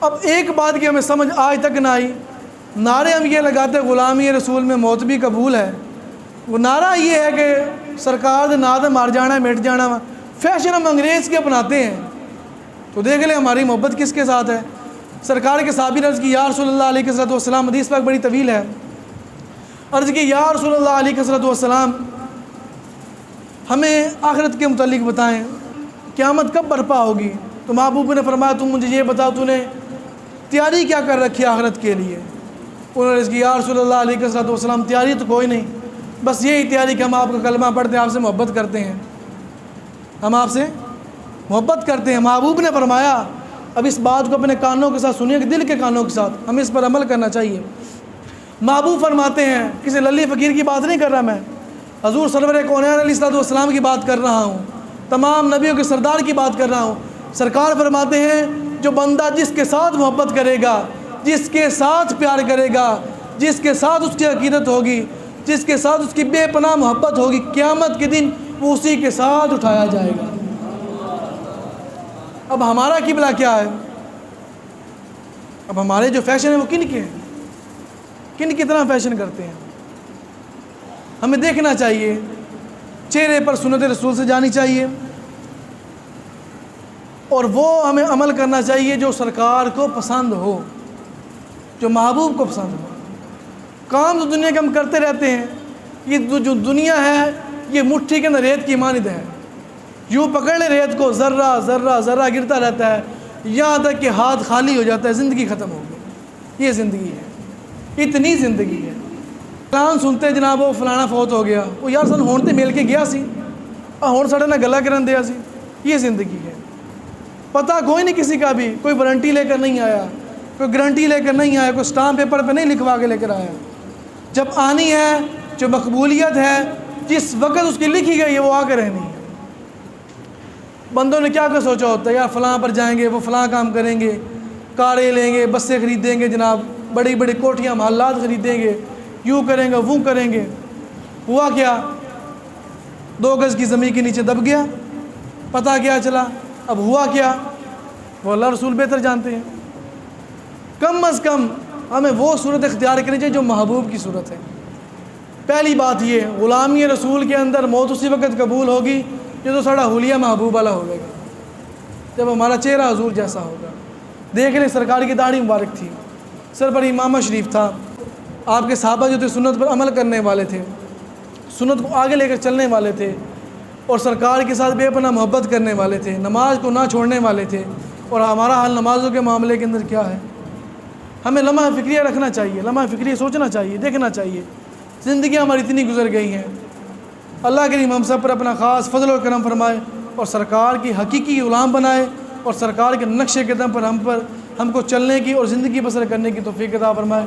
اب ایک بات کی ہمیں سمجھ آج تک نہ آئی، نعرے ہم یہ لگاتے غلامی رسول میں موت بھی قبول ہے، وہ نعرہ یہ ہے کہ سرکار دے نام تے مر جانا ہے، مٹ جانا ہے، فیشن ہم انگریز کے اپناتے ہیں۔ تو دیکھ لیں ہماری محبت کس کے ساتھ ہے۔ سرکار کے صحابی نے عرض کی یا رسول اللہ علیہ السلام، حدیث پاک بڑی طویل ہے، عرض کی یا رسول اللہ علیہ السلام ہمیں آخرت کے متعلق بتائیں، قیامت کب برپا ہوگی؟ تو محبوب نے فرمایا تم مجھے یہ بتاؤ تو نے تیاری کیا کر رکھی ہے آخرت کے لیے؟ انہوں نے عرض کی یا رسول اللہ علیہ السلام تیاری تو کوئی نہیں، بس یہی تیاری کہ ہم آپ کا کلمہ پڑھتے ہیں، آپ سے محبت کرتے ہیں، ہم آپ سے محبت کرتے ہیں۔ محبوب نے فرمایا اب اس بات کو اپنے کانوں کے ساتھ سنیے، کہ دل کے کانوں کے ساتھ ہمیں اس پر عمل کرنا چاہیے۔ محبوب فرماتے ہیں، کسی للی فقیر کی بات نہیں کر رہا میں، حضور سرور کونین علیہ السلام کی بات کر رہا ہوں، تمام نبیوں کے سردار کی بات کر رہا ہوں۔ سرکار فرماتے ہیں جو بندہ جس کے ساتھ محبت کرے گا، جس کے ساتھ پیار کرے گا، جس کے ساتھ اس کی عقیدت ہوگی، جس کے ساتھ اس کی بے پناہ محبت ہوگی، قیامت کے دن وہ اسی کے ساتھ اٹھایا جائے گا۔ اب ہمارا قبلہ کیا ہے؟ اب ہمارے جو فیشن ہیں وہ کن کے ہیں؟ کن کی طرح فیشن کرتے ہیں؟ ہمیں دیکھنا چاہیے، چہرے پر سنت رسول سے جانی چاہیے، اور وہ ہمیں عمل کرنا چاہیے جو سرکار کو پسند ہو، جو محبوب کو پسند ہو۔ کام تو دنیا کے ہم کرتے رہتے ہیں، یہ جو دنیا ہے یہ مٹھی کے اندر ریت کی مانند ہے، یوں پکڑ لے ریت کو، ذرہ ذرہ ذرہ گرتا رہتا ہے، یہاں تک کہ ہاتھ خالی ہو جاتا ہے، زندگی ختم ہو گئی۔ یہ زندگی ہے، اتنی زندگی ہے۔ فلان سنتے ہیں جناب وہ فلانا فوت ہو گیا، وہ یار سن ہون تے مل کے گیا سی، ہون ساڑے نہ گلا کرن دیا سی۔ یہ زندگی ہے، پتہ کوئی نہیں کسی کا بھی، کوئی وارنٹی لے کر نہیں آیا، کوئی گارنٹی لے کر نہیں آیا، کوئی سٹامپ پیپر پہ نہیں لکھوا کے لے کر آیا۔ جب آنی ہے، جو مقبولیت ہے، جس وقت اس کی لکھی گئی ہے وہ آ کے رہنی ہے۔ بندوں نے کیا کر سوچا ہوتا ہے یار فلاں پر جائیں گے، وہ فلاں کام کریں گے، کاریں لیں گے، بسیں خریدیں گے، جناب بڑی بڑی کوٹھیاں محلات خریدیں گے، یوں کریں گے وہ کریں گے۔ ہوا کیا؟ 2 گز کی زمین کے نیچے دب گیا، پتہ کیا چلا؟ اب ہوا کیا وہ اللہ رسول بہتر جانتے ہیں۔ کم از کم ہمیں وہ صورت اختیار کرنی چاہیے جو محبوب کی صورت ہے۔ پہلی بات یہ، غلامی رسول کے اندر موت اسی وقت قبول ہوگی جو ساڑا حلیہ محبوب والا ہوگا، جب ہمارا چہرہ حضور جیسا ہوگا۔ دیکھ لیں سرکار کی داڑھی مبارک تھی، سر پر امامہ شریف تھا، آپ کے صحابہ جو تھے سنت پر عمل کرنے والے تھے، سنت کو آگے لے کر چلنے والے تھے، اور سرکار کے ساتھ بے پناہ محبت کرنے والے تھے، نماز کو نہ چھوڑنے والے تھے۔ اور ہمارا حال نمازوں کے معاملے کے اندر کیا ہے؟ ہمیں لمحہ فکریہ رکھنا چاہیے، لمحہ فکریہ سوچنا چاہیے، دیکھنا چاہیے۔ زندگیاں ہماری اتنی گزر گئی ہیں، اللہ کریم ہم سب پر اپنا خاص فضل و کرم فرمائے، اور سرکار کی حقیقی غلام بنائے، اور سرکار کے نقش قدم پر ہم کو چلنے کی اور زندگی بسر کرنے کی توفیق عطا فرمائے۔